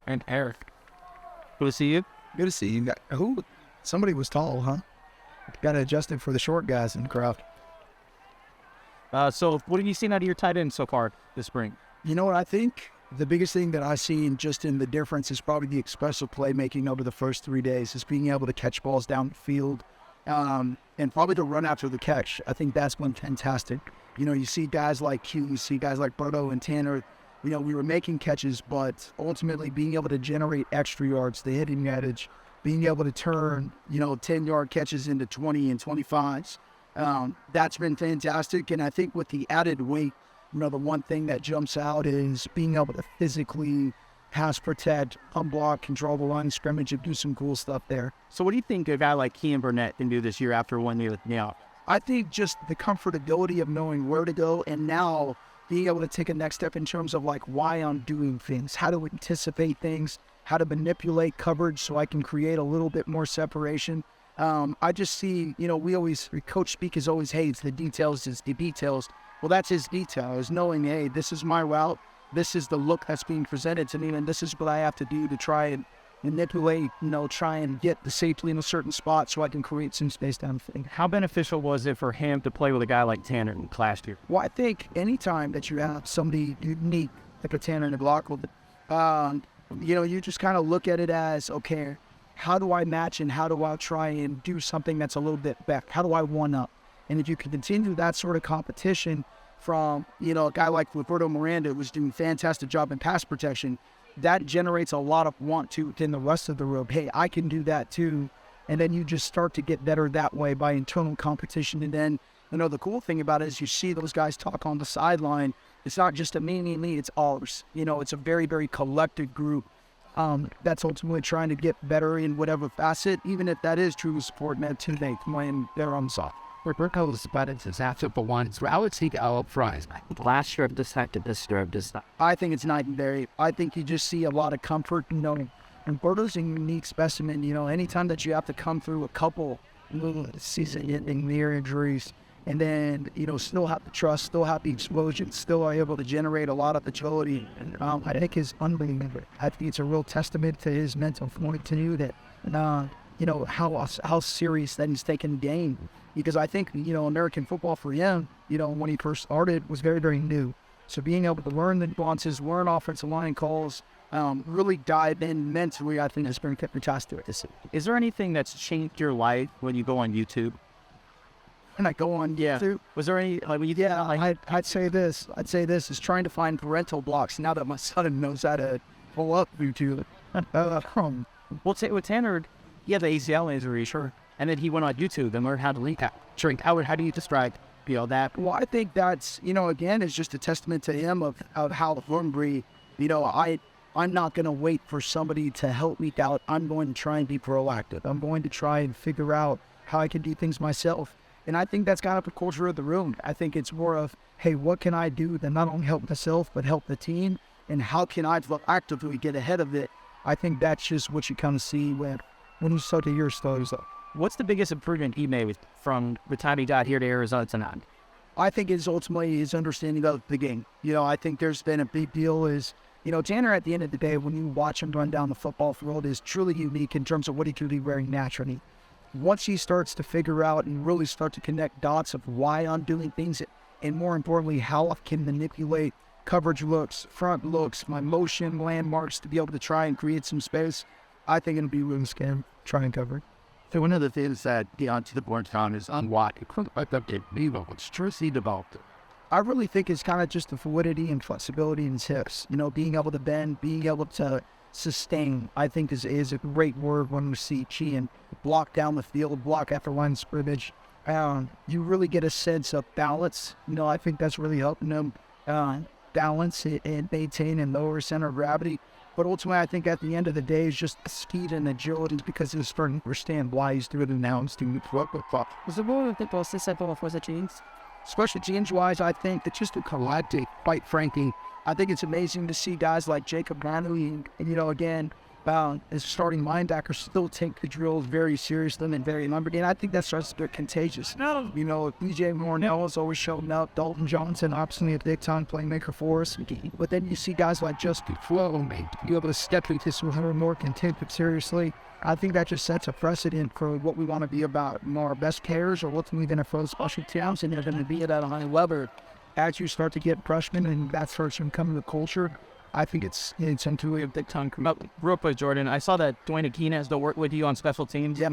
And Eric. Good to see you. Good to see you. Somebody was tall, huh? Got to adjust it for the short guys in the crowd. So what have you seen out of your tight end so far this spring? You know what? I think the biggest thing that I see just in the difference is probably the expressive playmaking over the first 3 days, is being able to catch balls down the field and probably to run after the catch. I think that's been fantastic. You know, you see guys like Q, you see guys like Berto and Tanner. You know, we were making catches, but ultimately being able to generate extra yards, the hitting adage, being able to turn, 10-yard catches into 20 and 25s. That's been fantastic. And I think with the added weight, the one thing that jumps out is being able to physically pass protect, unblock, control the line of scrimmage, and do some cool stuff there. So what do you think a guy like Kian Burnett can do this year after 1 year now? I think just the comfortability of knowing where to go, and now being able to take a next step in terms of like why I'm doing things, how to anticipate things, how to manipulate coverage so I can create a little bit more separation. I just see, coach speak is always, hey, it's the details, it's the details. Well, that's his detail, is knowing, hey, this is my route, this is the look that's being presented to me, and this is what I have to do to try and manipulate, try and get the safety in a certain spot so I can create some space down the field. How beneficial was it for him to play with a guy like Tanner last year? Well, I think anytime that you have somebody unique like a Tanner and a Glock, you just kind of look at it as, okay, how do I match and how do I try and do something that's a little bit back? How do I one up? And if you can continue that sort of competition from, a guy like Roberto Miranda, who's doing a fantastic job in pass protection, that generates a lot of want to within the rest of the room. Hey, I can do that too. And then you just start to get better that way by internal competition. And then, the cool thing about it is you see those guys talk on the sideline. It's not just a me, it's ours. It's a very, very collective group that's ultimately trying to get better in whatever facet, even if that is true support and teammate when they're on the side. Roberto's buttons is after for one. So I would take our prize. Last year of this type to this year of this type. I think it's night and day. I think you just see a lot of comfort, and Roberto's a unique specimen. Anytime that you have to come through a couple season-ending near injuries, and then, still have the trust, still have the explosion, still are able to generate a lot of agility. I think is unbelievable. I think it's a real testament to his mental fortitude that, how serious that he's taken the game. Because I think, American football for him, when he first started was very, very new. So being able to learn the nuances, learn offensive line calls, really dive in mentally, I think has been fantastic. Is there anything that's changed your life when you go on YouTube? And I go on YouTube. Was there any, I'd say this is trying to find parental blocks now that my son knows how to pull up YouTube. Well, with Tanner, he had the ACL injury, sure. And then he went on YouTube and learned how to link shrink. How do you describe that? Well, I think that's, again, is just a testament to him of how Thornbury, I'm not going to wait for somebody to help me out. I'm going to try and be proactive. I'm going to try and figure out how I can do things myself. And I think that's kind of the culture of the room. I think it's more of, hey, what can I do to not only help myself, but help the team? And how can I actively get ahead of it? I think that's just what you kind of see when you start to hear stories of. What's the biggest improvement he made from the time he got here to Arizona tonight? I think it's ultimately his understanding of the game. I think there's been a big deal is, Tanner, at the end of the day, when you watch him run down the football field, is truly unique in terms of what he can do very naturally. Once he starts to figure out and really start to connect dots of why I'm doing things, and more importantly, how I can manipulate coverage looks, front looks, my motion, landmarks to be able to try and create some space, I think it'll be really scary try and cover. So one of the things that Deontay the Born Town is unwatched. It's truly developed. I really think it's kind of just the fluidity and flexibility in his hips. Being able to bend, being able to sustain, I think is a great word when we see Kian block down the field, block after line of scrimmage. You really get a sense of balance. I think that's really helping him balance and maintain and lower center of gravity. But ultimately, I think at the end of the day, it's just speed and agility because he's starting to understand why he's doing it now and doing it. Was it more of the process of the genes? Especially genes-wise, I think that just a collective, quite frankly, I think it's amazing to see guys like Jacob Manley and again, as starting linebackers still take the drills very seriously and very numbered. And I think that starts to get contagious. You know, DJ Mornell is always showing up. Dalton Johnson, obviously a big-time playmaker for us. But then you see guys like Justin Flo be able to step into some more content seriously. I think that just sets a precedent for what we want to be about. You know, our best players are ultimately going to throw special teams, and they're going to be at a high level. As you start to get freshmen and that starts to become the culture, I think it's into a big time. Real quick, Jordan, I saw that Dwayne Akina has to work with you on special teams. Yeah.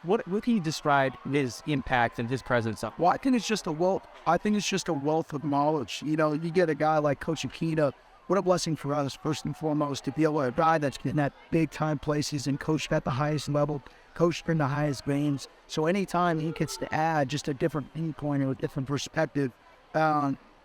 What can you describe his impact and his presence? Well, I think it's just a wealth. I think it's just a wealth of knowledge. You know, you get a guy like Coach Akina. What a blessing for us, first and foremost, to be able to a guy that's getting at big time places and coached at the highest level, coached in the highest games. So anytime he gets to add just a different viewpoint or a different perspective,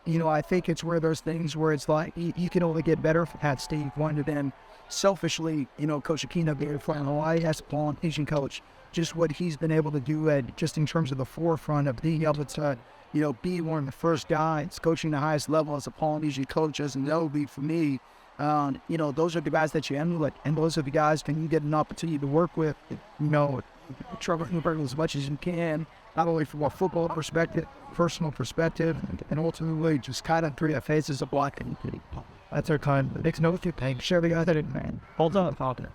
you know, I think it's one of those things where it's like you can only get better at Steve Wonder than selfishly, you know, Coach Akina being from Hawaii as a Polynesian coach, just what he's been able to do at just in terms of the forefront of being able to, you know, be one of the first guys coaching the highest level as a Polynesian coach, as an LB for me. You know, those are the guys that you emulate, and those are the guys that you get an opportunity to work with, you know, Trevor Newberg as much as you can, not only from a football perspective, personal perspective, and ultimately just kind of three phases of blocking. That's our time. Next note, share the guy that it, man. Hold on.